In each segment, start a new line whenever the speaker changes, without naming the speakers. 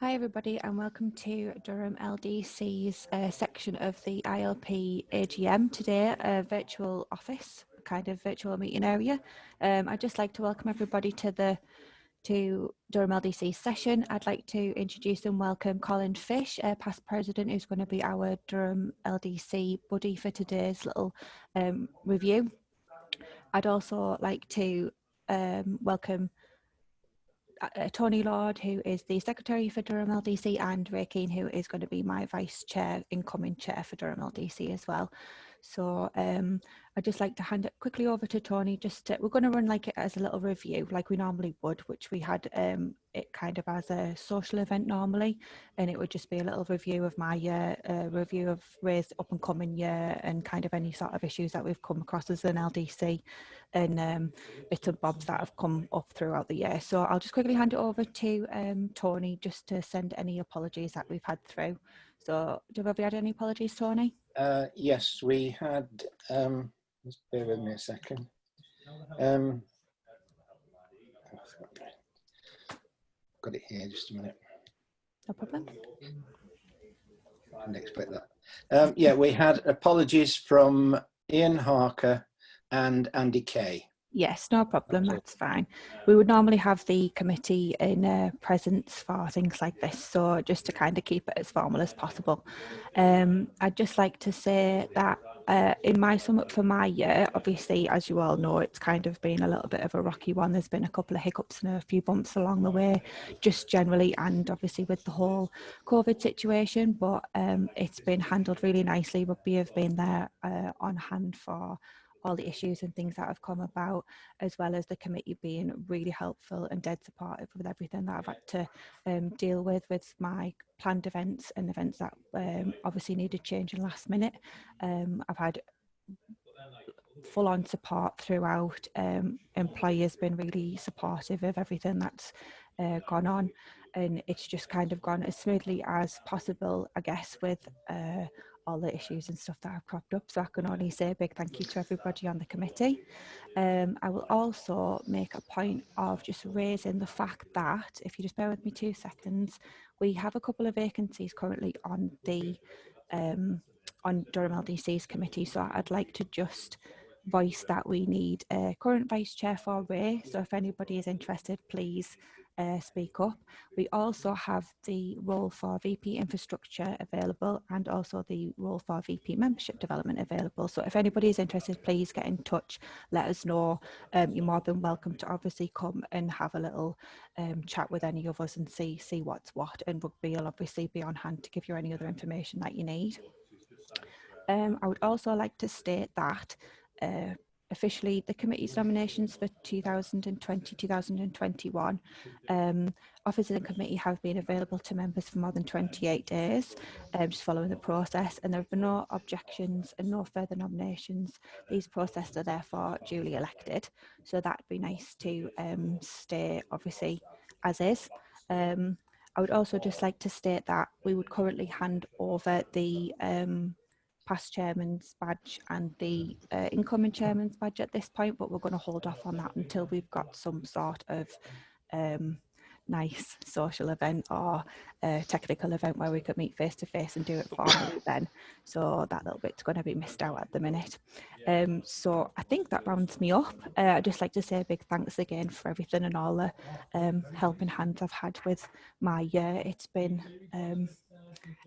Hi everybody and welcome to Durham LDC's section of the ILP AGM today, a virtual office, kind of virtual meeting area. I'd just like to welcome everybody to Durham LDC session. I'd like to introduce and welcome Colin Fish, past president, who's going to be our Durham LDC buddy for today's little review. I'd also like to welcome Tony Lord, who is the Secretary for Durham LDC, and Ray Keane, who is going to be my Vice Chair, incoming Chair for Durham LDC as well. So I'd just like to hand it quickly over to Tony. We're going to run like it as a little review, like we normally would, which we had it kind of as a social event normally, and it would just be a little review of my year, review of Ray's up and coming year, and kind of any sort of issues that we've come across as an LDC, and bits and bobs that have come up throughout the year. So I'll just quickly hand it over to Tony just to send any apologies that we've had through. So have we had any apologies, Tony?
Yes, we had, just bear with me a second. Got it here, just a minute.
No problem.
I didn't expect that. Yeah, we had apologies from Ian Harker and Andy Kay.
Yes, no problem, that's fine. We would normally have the committee in presence for things like this, so just to kind of keep it as formal as possible. I'd just like to say that in my sum up for my year, obviously, as you all know, it's kind of been a little bit of a rocky one. There's been a couple of hiccups and a few bumps along the way, just generally, and obviously with the whole COVID situation, but it's been handled really nicely. Rugby have been there on hand for all the issues and things that have come about, as well as the committee being really helpful and dead supportive with everything that I've had to deal with my planned events and events that obviously needed changing last minute. I've had full-on support throughout. Employers been really supportive of everything that's gone on, and it's just kind of gone as smoothly as possible, I guess, with all the issues and stuff that have cropped up. So I can only say a big thank you to everybody on the committee. I will also make a point of just raising the fact that, if you just bear with me 2 seconds, we have a couple of vacancies currently on the on Durham LDC's committee. So I'd like to just voice that we need a current vice chair for Ray. So if anybody is interested, please speak up. We also have the role for VP infrastructure available, and also the role for VP membership development available. So if anybody is interested, please get in touch, let us know. You're more than welcome to obviously come and have a little chat with any of us and see what's what, and Rugby will obviously be on hand to give you any other information that you need. I would also like to state that officially the committee's nominations for 2020-2021 officers and committee have been available to members for more than 28 days, just following the process, and there have been no objections and no further nominations. These processes are therefore duly elected, so that'd be nice to stay obviously as is. I would also just like to state that we would currently hand over the past chairman's badge and the incoming chairman's badge at this point, but we're going to hold off on that until we've got some sort of nice social event or technical event where we could meet face to face and do it formally then. So that little bit's going to be missed out at the minute. So I think that rounds me up. I'd just like to say a big thanks again for everything and all the helping hands I've had with my year. It's been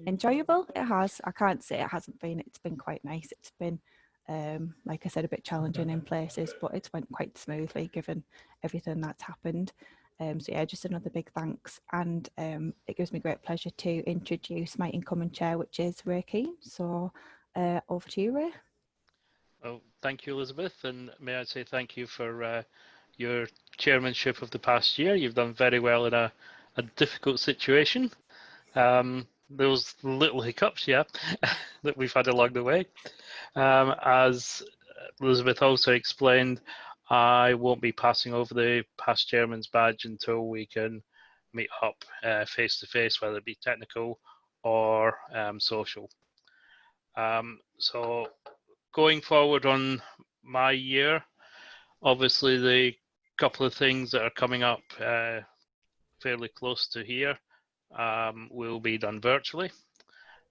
enjoyable. It has. I can't say it hasn't been. It's been quite nice. It's been like I said, a bit challenging in places, but it's went quite smoothly given everything that's happened. So yeah, just another big thanks, and it gives me great pleasure to introduce my incoming chair, which is Ray Keane. So over to you, Ray.
Well, thank you, Elizabeth, and may I say thank you for your chairmanship of the past year. You've done very well in a difficult situation. Those little hiccups, yeah, that we've had along the way. As Elizabeth also explained, I won't be passing over the past chairman's badge until we can meet up face to face, whether it be technical or social. So going forward on my year, obviously the couple of things that are coming up fairly close to here will be done virtually,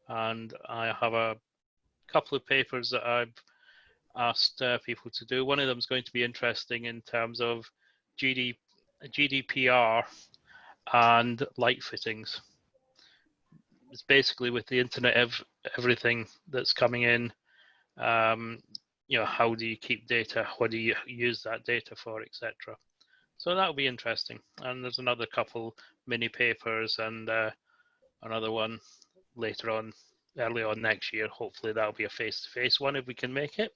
and I have a couple of papers that I've asked people to do. One of them is going to be interesting in terms of GDPR and light fittings. It's basically with the internet of everything that's coming in. You know, how do you keep data? What do you use that data for, etc. So that'll be interesting. And there's another couple mini papers and another one later on, early on next year. Hopefully that'll be a face-to-face one if we can make it.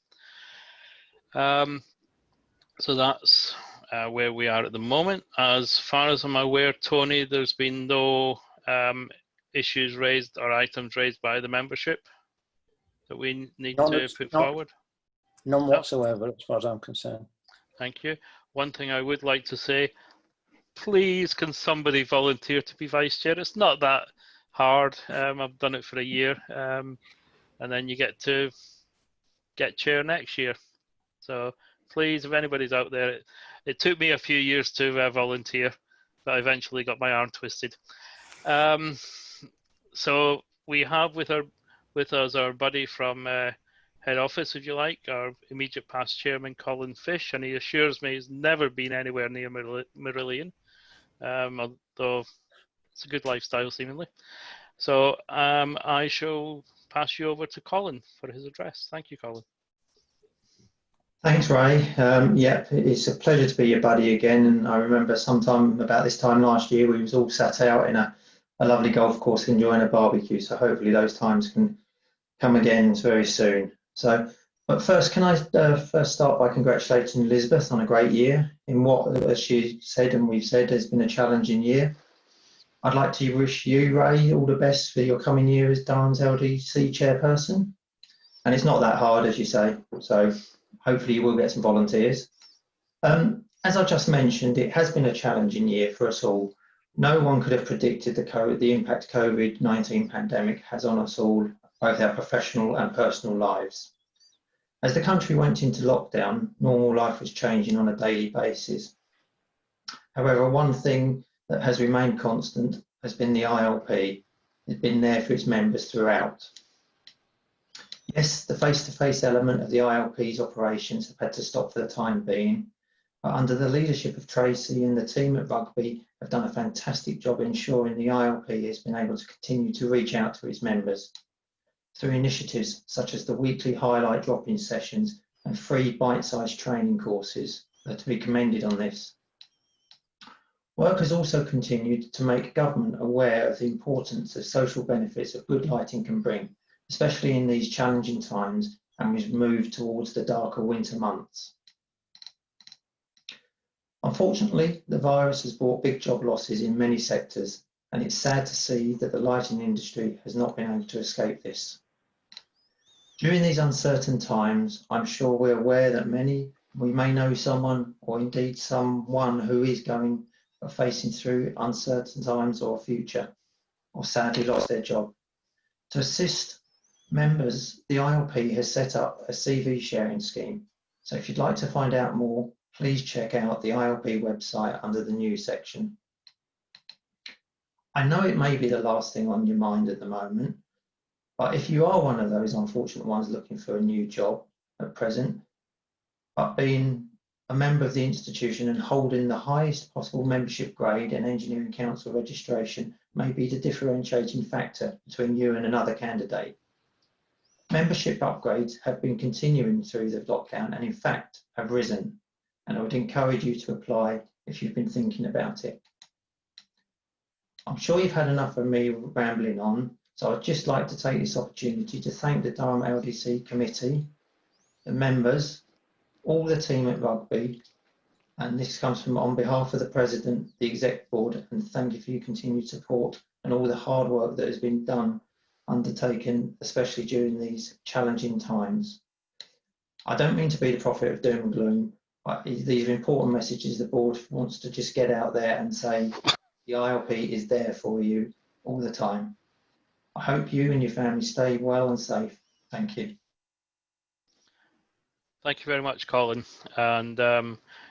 So that's where we are at the moment. As far as I'm aware, Tony, there's been no issues raised or items raised by the membership that we need to put forward?
None whatsoever, as far as I'm concerned.
Thank you. One thing I would like to say, please can somebody volunteer to be vice chair? It's not that hard. I've done it for a year, and then you get to get chair next year. So please, if anybody's out there, it took me a few years to volunteer, but I eventually got my arm twisted. So we have with us our buddy from head office, if you like, our immediate past chairman, Colin Fish, and he assures me he's never been anywhere near Marillion, although it's a good lifestyle seemingly. So I shall pass you over to Colin for his address. Thank you, Colin.
Thanks, Ray. Yeah, it's a pleasure to be your buddy again. And I remember sometime about this time last year, we was all sat out in a lovely golf course enjoying a barbecue. So hopefully those times can come again very soon. So, but first, can I first start by congratulating Elizabeth on a great year in what, as she said and we've said, has been a challenging year. I'd like to wish you, Ray, all the best for your coming year as Durham's LDC chairperson. And it's not that hard, as you say. So hopefully you will get some volunteers. As I just mentioned, it has been a challenging year for us all. No one could have predicted the impact COVID-19 pandemic has on us all, both our professional and personal lives. As the country went into lockdown, normal life was changing on a daily basis. However, one thing that has remained constant has been the ILP. It's been there for its members throughout. Yes, the face-to-face element of the ILP's operations have had to stop for the time being, but under the leadership of Tracy and the team at Rugby have done a fantastic job ensuring the ILP has been able to continue to reach out to its members through initiatives such as the weekly highlight drop-in sessions and free bite-sized training courses that are to be commended on this. Work has also continued to make government aware of the importance of social benefits of good lighting can bring, especially in these challenging times and we've moved towards the darker winter months. Unfortunately, the virus has brought big job losses in many sectors, and it's sad to see that the lighting industry has not been able to escape this. During these uncertain times, I'm sure we're aware that we may know someone or indeed someone who is going or facing through uncertain times or future, or sadly lost their job. To assist members, the ILP has set up a CV sharing scheme. So if you'd like to find out more, please check out the ILP website under the news section. I know it may be the last thing on your mind at the moment, but if you are one of those unfortunate ones looking for a new job at present, but being a member of the institution and holding the highest possible membership grade and Engineering Council registration may be the differentiating factor between you and another candidate. Membership upgrades have been continuing through the lockdown and in fact have risen, and I would encourage you to apply if you've been thinking about it. I'm sure you've had enough of me rambling on, so I'd just like to take this opportunity to thank the Durham LDC committee, the members, all the team at Rugby, and this comes from on behalf of the President, the Exec Board, and thank you for your continued support and all the hard work that has been undertaken, especially during these challenging times. I don't mean to be the prophet of doom and gloom, but these are important messages the board wants to just get out there and say the ILP is there for you all the time. I hope you and your family stay well and safe. Thank you.
Thank you very much, Colin. And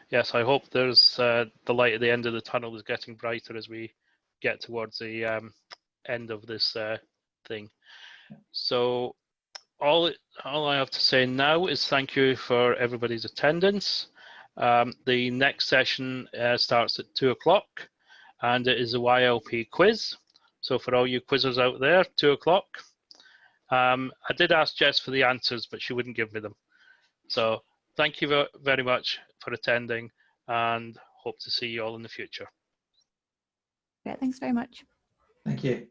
yes, I hope there's the light at the end of the tunnel is getting brighter as we get towards the end of this thing. So all I have to say now is thank you for everybody's attendance. The next session starts at 2 o'clock, and it is a YLP quiz. So for all you quizzers out there, 2 o'clock. I did ask Jess for the answers, but she wouldn't give me them. So thank you very much for attending, and hope to see you all in the future.
Yeah, thanks very much.
Thank you.